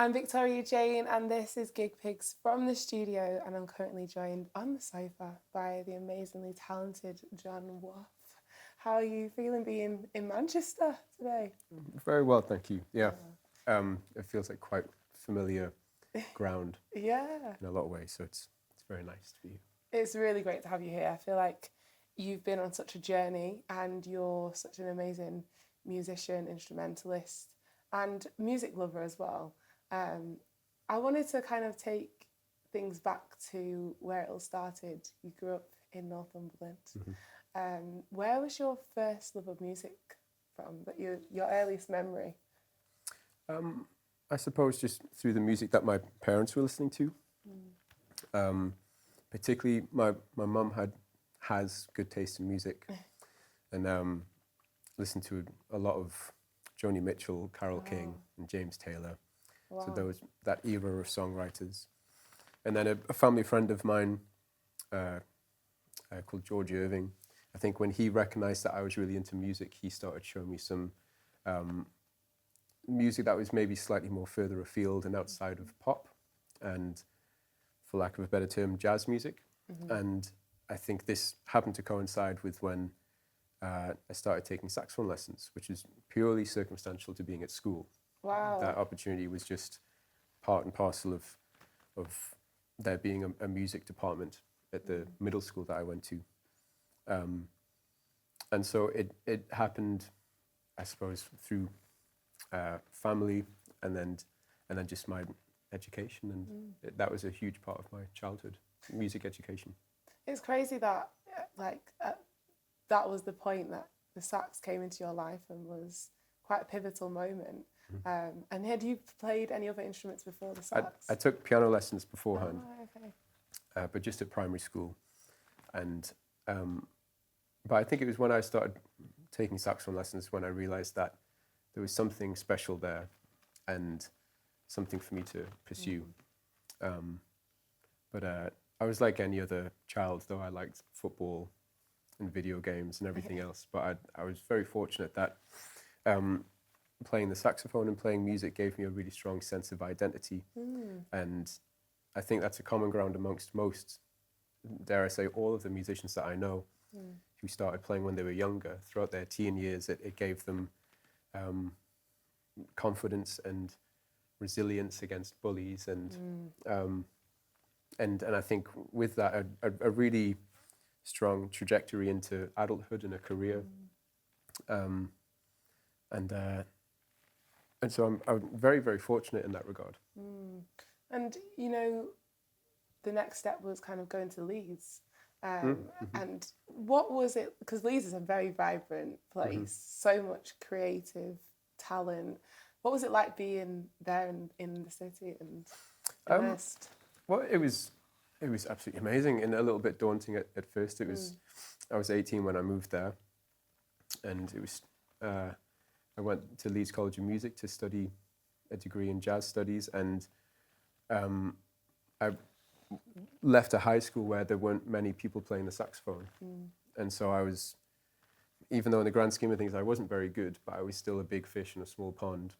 I'm Victoria Jane, and this is GigPigs from the studio, and I'm currently joined on the sofa by the amazingly talented John Waugh. How are you feeling being in Manchester today? Very well, thank you. Yeah, it feels like quite familiar ground Yeah. in a lot of ways, so it's very nice to be here. It's really great to have you here. I feel like you've been on such a journey, and you're such an amazing musician, instrumentalist, and music lover as well. I wanted to kind of take things back to where it all started. You grew up in Northumberland. Where was your first love of music from? That your earliest memory? I suppose just through the music that my parents were listening to. Particularly, my mum has good taste in music, and listened to a lot of Joni Mitchell, Carole King, and James Taylor. Wow. So that era of songwriters. And then a family friend of mine called George Irving, I think when he recognized that I was really into music, he started showing me some music that was maybe slightly more further afield and outside of pop, and for lack of a better term, jazz music. And I think this happened to coincide with when I started taking saxophone lessons, which is purely circumstantial to being at school. Wow. That opportunity was just part and parcel of there being a music department at the middle school that I went to. And so it happened, I suppose, through family and then just my education, and that was a huge part of my childhood, music education. It's crazy that that was the point that the sax came into your life and was quite a pivotal moment. And had you played any other instruments before the sax? I took piano lessons beforehand, okay. but just at primary school. And but I think it was when I started taking saxophone lessons when I realized that there was something special there and something for me to pursue. But I was like any other child, though I liked football and video games and everything else. But I was very fortunate that playing the saxophone and playing music gave me a really strong sense of identity. And I think that's a common ground amongst most, dare I say, all of the musicians that I know who started playing when they were younger. Throughout their teen years, it gave them confidence and resilience against bullies, and I think with that a really strong trajectory into adulthood and a career, and so I'm very, very fortunate in that regard. And you know, the next step was kind of going to Leeds. And what was it? Because Leeds is a very vibrant place, so much creative talent. What was it like being there in the city and immersed? Well, it was absolutely amazing and a little bit daunting at first. It was I was 18 when I moved there, and it was I went to Leeds College of Music to study a degree in jazz studies, and I left a high school where there weren't many people playing the saxophone. And so I was, even though in the grand scheme of things I wasn't very good, but I was still a big fish in a small pond.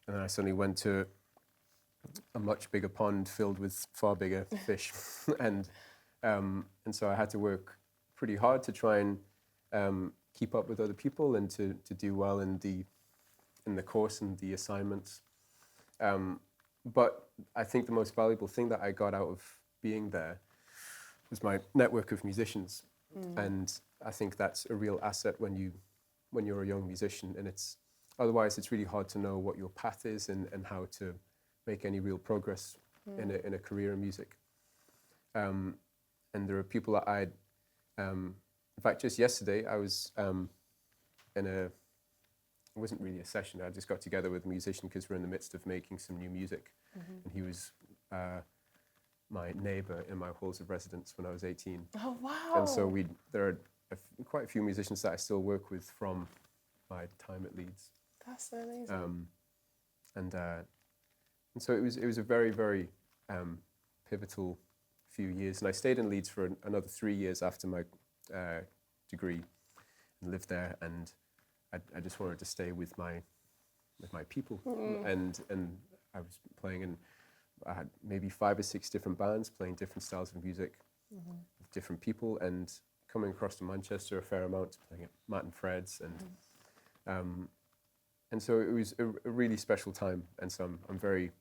And then I suddenly went to a much bigger pond filled with far bigger fish. And so I had to work pretty hard to try and keep up with other people and to do well in the course and the assignments. But I think the most valuable thing that I got out of being there was my network of musicians. And I think that's a real asset when you're a young musician, and otherwise it's really hard to know what your path is and how to make any real progress in a career in music. And there are people that in fact, just yesterday I was it wasn't really a session. I just got together with a musician because we're in the midst of making some new music. And he was my neighbour in my halls of residence when I was 18. Oh, wow. And so there are quite a few musicians that I still work with from my time at Leeds. That's so amazing. And so it was a very, very pivotal few years. And I stayed in Leeds for another 3 years after my degree and lived there. And I just wanted to stay with my people. And I was playing in, I had maybe 5 or 6 different bands playing different styles of music with different people, and coming across to Manchester a fair amount, playing at Matt and Fred's, and so it was a really special time, and so I'm very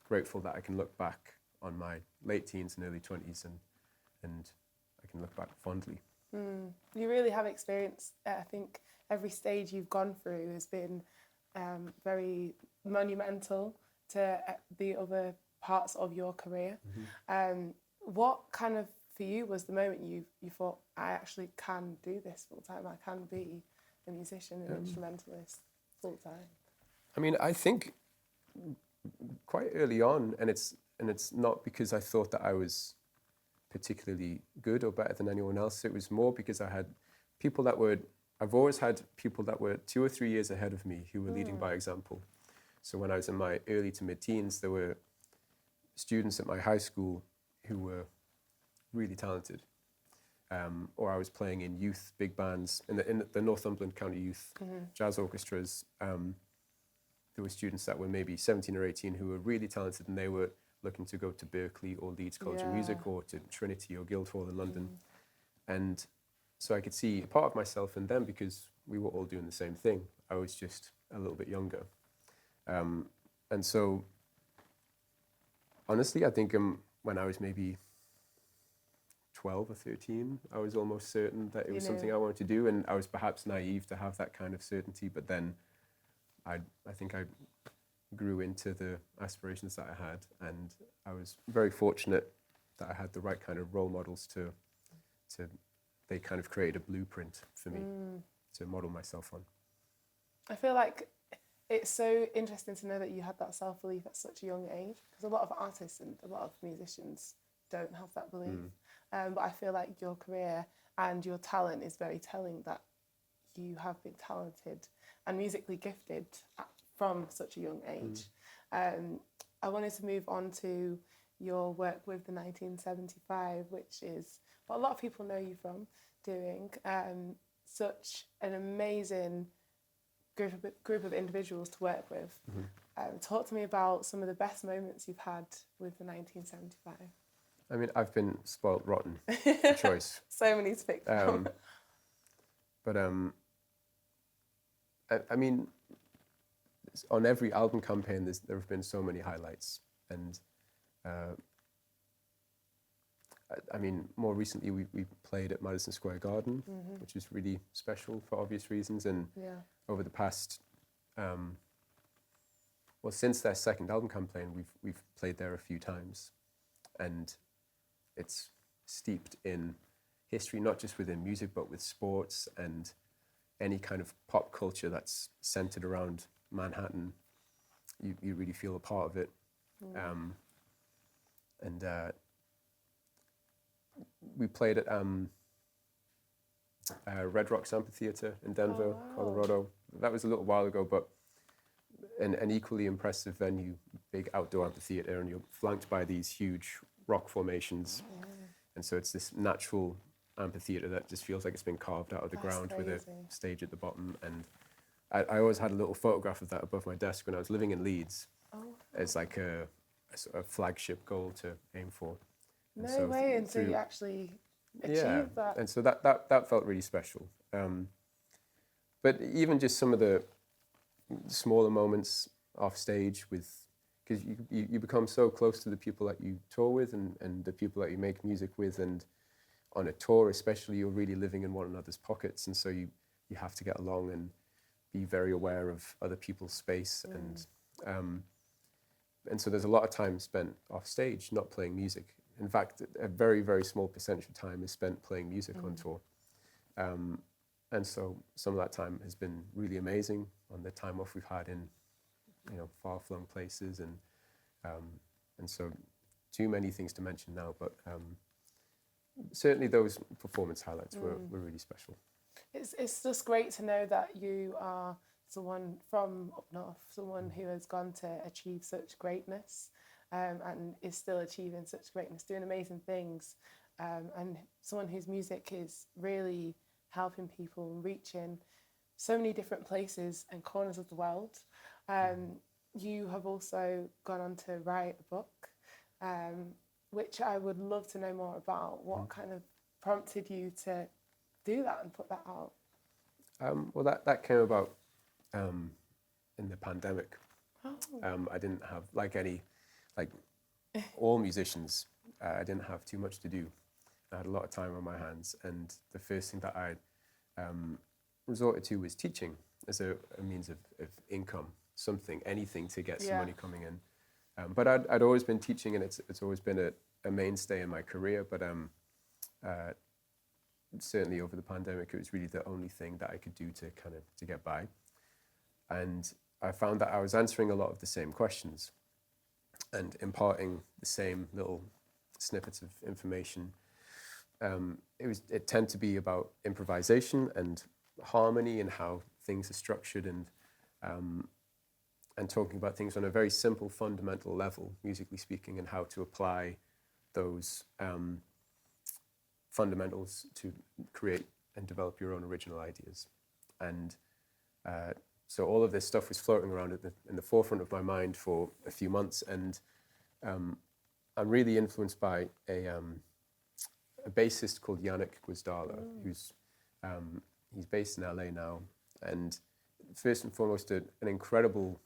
grateful that I can look back on my late teens and early 20s, and I can look back fondly. You really have experienced, I think every stage you've gone through has been very monumental to the other parts of your career. What kind of, for you, was the moment you thought, I actually can do this full time, I can be a musician and instrumentalist full time? I mean, I think quite early on, and it's not because I thought that I was particularly good or better than anyone else. It was more because I had people that were, I've always had people that were 2 or 3 years ahead of me who were leading by example. So when I was in my early to mid-teens, there were students at my high school who were really talented. Or I was playing in youth big bands, in the Northumberland County Youth Jazz Orchestras. There were students that were maybe 17 or 18 who were really talented, and they were looking to go to Berkeley or Leeds College of Music or to Trinity or Guildhall in London. And so I could see a part of myself in them because we were all doing the same thing. I was just a little bit younger. And so, honestly, I think when I was maybe 12 or 13, I was almost certain that it was something I wanted to do, and I was perhaps naive to have that kind of certainty, but then I think I grew into the aspirations that I had, and I was very fortunate that I had the right kind of role models to they kind of created a blueprint for me to model myself on. I feel like it's so interesting to know that you had that self-belief at such a young age, because a lot of artists and a lot of musicians don't have that belief. But I feel like your career and your talent is very telling that you have been talented and musically gifted from such a young age. I wanted to move on to your work with the 1975, which is what a lot of people know you from doing. Such an amazing group of individuals to work with. Talk to me about some of the best moments you've had with the 1975. I mean, I've been spoilt rotten for choice. So many to pick from. But I mean, on every album campaign, there have been so many highlights, and I mean, more recently we played at Madison Square Garden, which is really special for obvious reasons. And over the past, well, since their second album campaign, we've played there a few times, and it's steeped in history, not just within music, but with sports and any kind of pop culture that's centered around Manhattan. You really feel a part of it. And we played at Red Rocks Amphitheater in Denver, Colorado. That was a little while ago, but an equally impressive venue, big outdoor amphitheater, and you're flanked by these huge rock formations. And so it's this natural amphitheater that just feels like it's been carved out of the ground with a stage at the bottom. And I always had a little photograph of that above my desk when I was living in Leeds. It's like a sort of flagship goal to aim for. No way, and so you actually achieved that. And so that felt really special. But even just some of the smaller moments off stage because you become so close to the people that you tour with and the people that you make music with, and on a tour especially, you're really living in one another's pockets, and so you have to get along and be very aware of other people's space, and so there's a lot of time spent off stage not playing music. In fact, a very, very small percentage of time is spent playing music on tour. And so some of that time has been really amazing on the time off we've had in, far-flung places, and so too many things to mention now, but certainly those performance highlights were really special. It's just great to know that you are someone from up north, someone who has gone to achieve such greatness, and is still achieving such greatness, doing amazing things, and someone whose music is really helping people, reaching so many different places and corners of the world. you have also gone on to write a book, which I would love to know more about. What kind of prompted you to do that and put that out? Well, that came about in the pandemic. Oh. I didn't have, like all musicians, I didn't have too much to do. I had a lot of time on my hands, and the first thing that I resorted to was teaching as a means of income, anything to get some money coming in. But I'd always been teaching, and it's always been a mainstay in my career, but certainly over the pandemic, it was really the only thing that I could do to get by. And I found that I was answering a lot of the same questions and imparting the same little snippets of information. It tended to be about improvisation and harmony and how things are structured, and talking about things on a very simple, fundamental level, musically speaking, and how to apply those fundamentals to create and develop your own original ideas. And so all of this stuff was floating around in the forefront of my mind for a few months, and I'm really influenced by a bassist called Yannick Gwizdala, who's he's based in LA now, and first and foremost an incredible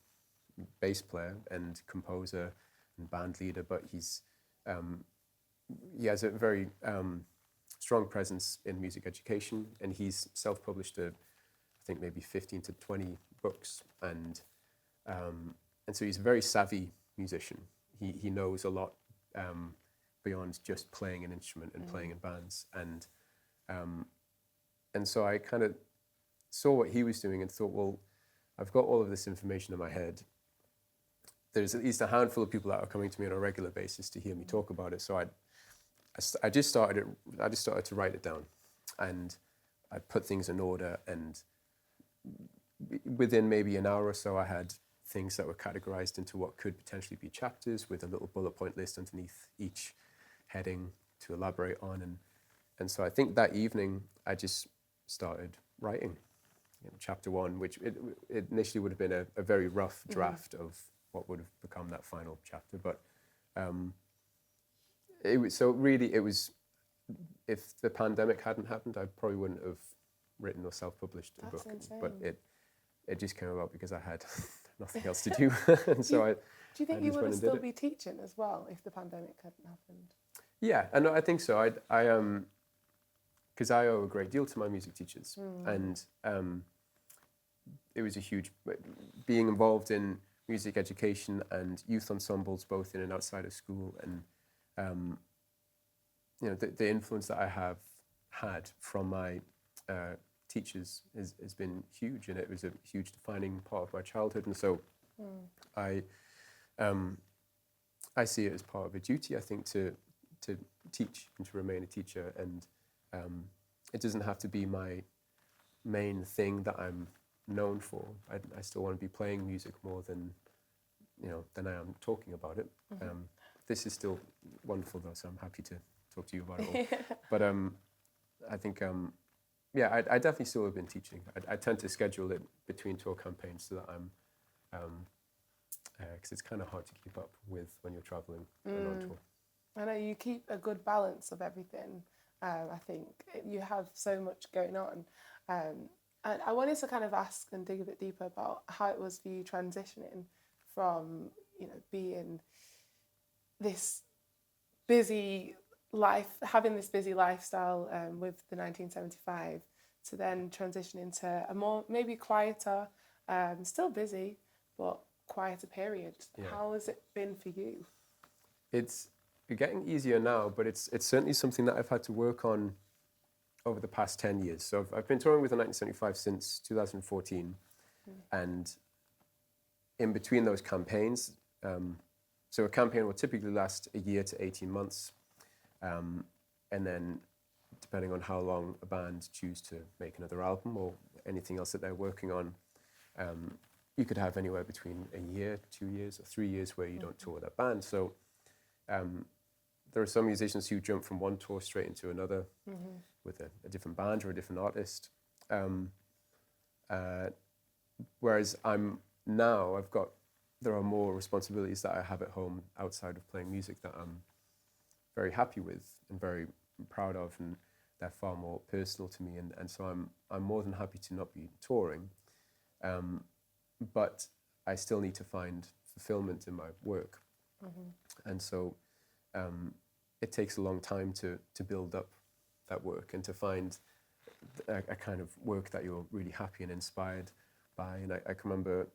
bass player and composer and band leader, but he has a very strong presence in music education, and he's self-published I think maybe 15 to 20 books, and so he's a very savvy musician. He knows a lot beyond just playing an instrument and playing in bands, and so I kind of saw what he was doing and thought, well, I've got all of this information in my head. There's at least a handful of people that are coming to me on a regular basis to hear me talk about it. So I just started to write it down, and I put things in order, and within maybe an hour or so, I had things that were categorized into what could potentially be chapters with a little bullet point list underneath each heading to elaborate on. And so I think that evening, I just started writing chapter one, which it initially would have been a very rough draft of what would have become that final chapter. But it was, if the pandemic hadn't happened, I probably wouldn't have written or self-published a book. Insane. But it just came about because I had nothing else to do. And so do you think you would have still be teaching as well if the pandemic hadn't happened? Yeah, and I think so. I because I owe a great deal to my music teachers, and it was a huge, being involved in music education and youth ensembles, both in and outside of school, and the influence that I have had from my teachers has been huge, and it was a huge defining part of my childhood. And so I see it as part of a duty, I think, to teach and to remain a teacher. And it doesn't have to be my main thing that I'm known for. I still want to be playing music more than I am talking about it. This is still wonderful though, so I'm happy to talk to you about it all. But I think I definitely still have been teaching. I tend to schedule it between tour campaigns so that I'm because it's kind of hard to keep up with when you're traveling and on tour. I know you keep a good balance of everything. I think you have so much going on. And I wanted to kind of ask and dig a bit deeper about how it was for you transitioning from, being this busy life, having this busy lifestyle with the 1975, to then transitioning to a more maybe quieter, still busy, but quieter period. Yeah. How has it been for you? It's getting easier now, but it's certainly something that I've had to work on over the past 10 years. So I've been touring with the 1975 since 2014, and in between those campaigns, so a campaign will typically last a year to 18 months, and then depending on how long a band choose to make another album or anything else that they're working on, you could have anywhere between a year, 2 years, or 3 years where you don't tour with that band. So there are some musicians who jump from one tour straight into another with a different band or a different artist. Whereas I've got there are more responsibilities that I have at home outside of playing music that I'm very happy with and very proud of, and they're far more personal to me. And so I'm more than happy to not be touring, but I still need to find fulfillment in my work. And so it takes a long time to build up that work and to find a kind of work that you're really happy and inspired by. And I can remember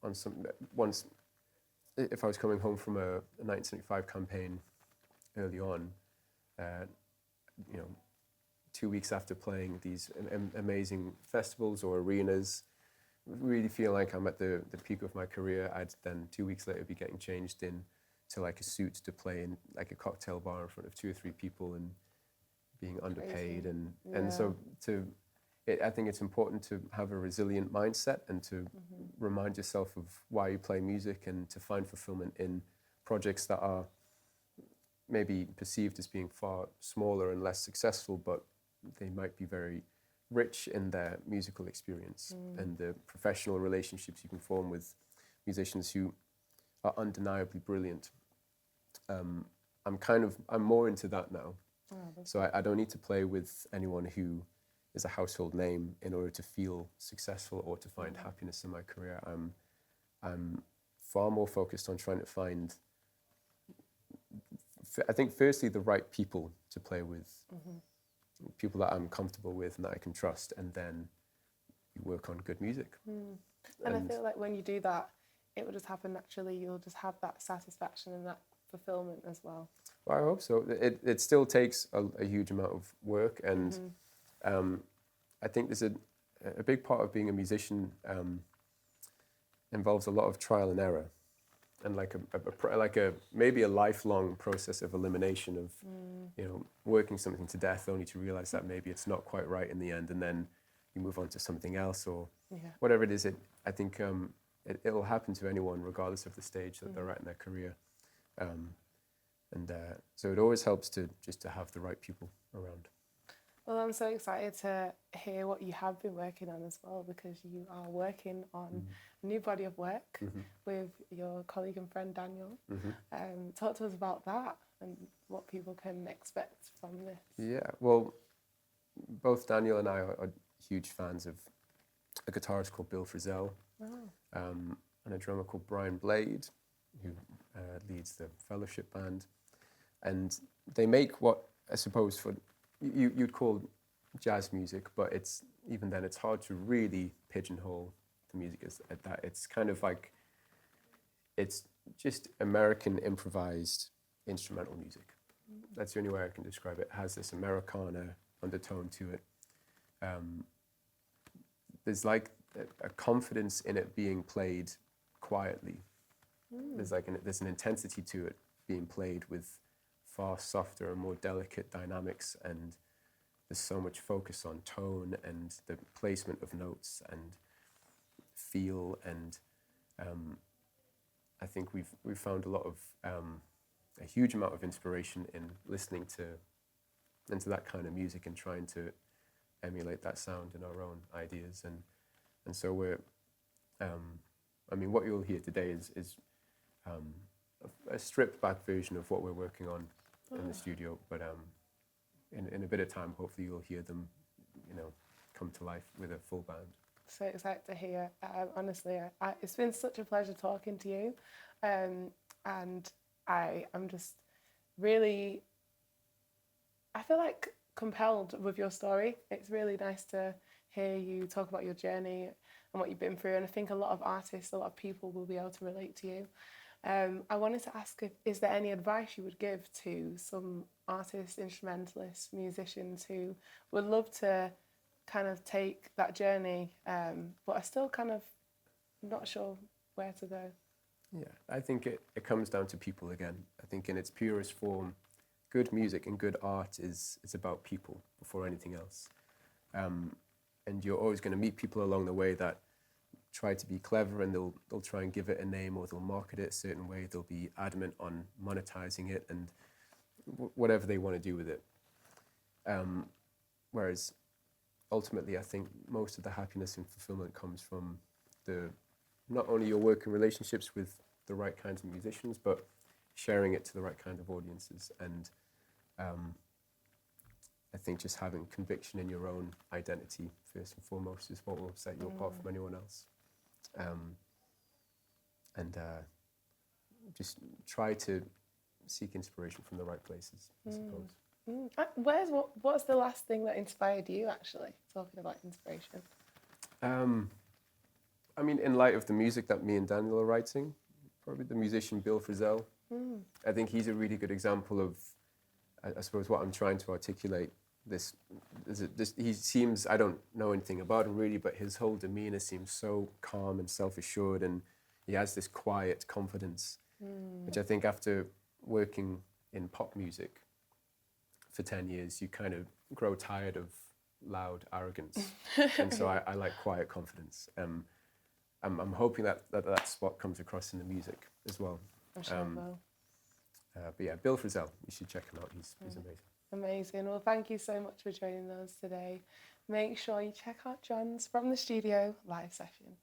once, if I was coming home from a 1975 campaign early on, 2 weeks after playing these amazing festivals or arenas, really feel like I'm at the peak of my career, I'd then 2 weeks later be getting changed in to like a suit to play in like a cocktail bar in front of 2 or 3 people and being underpaid. And so I think it's important to have a resilient mindset and to remind yourself of why you play music and to find fulfillment in projects that are maybe perceived as being far smaller and less successful, but they might be very rich in their musical experience and the professional relationships you can form with musicians who are undeniably brilliant. I'm more into that now. So I don't need to play with anyone who is a household name in order to feel successful or to find happiness in my career. I'm far more focused on trying to find, I think, firstly, the right people to play with, people that I'm comfortable with and that I can trust, and then you work on good music. And I feel like when you do that, it will just happen naturally. You'll just have that satisfaction and that fulfillment as well. Well, I hope so. It still takes a huge amount of work, and I think there's a big part of being a musician involves a lot of trial and error, and like a maybe a lifelong process of elimination of working something to death only to realize that maybe it's not quite right in the end, and then you move on to something else or whatever it is. I think it'll happen to anyone regardless of the stage that they're at in their career. So it always helps to have the right people around. Well, I'm so excited to hear what you have been working on as well, because you are working on a new body of work with your colleague and friend Daniel. Talk to us about that and what people can expect from this. Yeah, well, both Daniel and I are huge fans of a guitarist called Bill Frisell and a drummer called Brian Blade, who leads the Fellowship Band. And they make what I suppose you'd call jazz music, but it's hard to really pigeonhole the music as at that. It's kind of like, it's just American improvised instrumental music. That's the only way I can describe it. It has this Americana undertone to it. There's like a confidence in it being played quietly. There's an intensity to it being played with far softer and more delicate dynamics, and there's so much focus on tone and the placement of notes and feel, and I think we've found a huge amount of inspiration in listening into that kind of music and trying to emulate that sound in our own ideas, and so we're what you'll hear today is a stripped back version of what we're working on in the studio, but in a bit of time, hopefully you'll hear them, come to life with a full band. So excited to hear. Honestly, it's been such a pleasure talking to you, and I'm just really, I feel like compelled with your story. It's really nice to hear you talk about your journey and what you've been through, and I think a lot of artists, a lot of people will be able to relate to you. I wanted to ask, is there any advice you would give to some artists, instrumentalists, musicians who would love to kind of take that journey, but are still kind of not sure where to go? Yeah, I think it comes down to people again. I think in its purest form, good music and good art is about people before anything else. And you're always going to meet people along the way that try to be clever, and they'll try and give it a name, or they'll market it a certain way. They'll be adamant on monetizing it and whatever they want to do with it. Whereas ultimately, I think most of the happiness and fulfillment comes from the not only your working relationships with the right kinds of musicians, but sharing it to the right kind of audiences. And I think just having conviction in your own identity, first and foremost, is what will set you apart from anyone else. Just try to seek inspiration from the right places, I suppose. What's the last thing that inspired you, actually, talking about inspiration? I mean, in light of the music that me and Daniel are writing, probably the musician Bill Frisell. I think he's a really good example of, I suppose, what I'm trying to articulate. He seems, I don't know anything about him really, but his whole demeanor seems so calm and self-assured, and he has this quiet confidence, which I think after working in pop music for 10 years, you kind of grow tired of loud arrogance. And so I like quiet confidence. I'm hoping that spot comes across in the music as well. I'm sure it will. But yeah, Bill Frisell, you should check him out. He's amazing. Amazing. Well, thank you so much for joining us today. Make sure you check out John's From the Studio live session.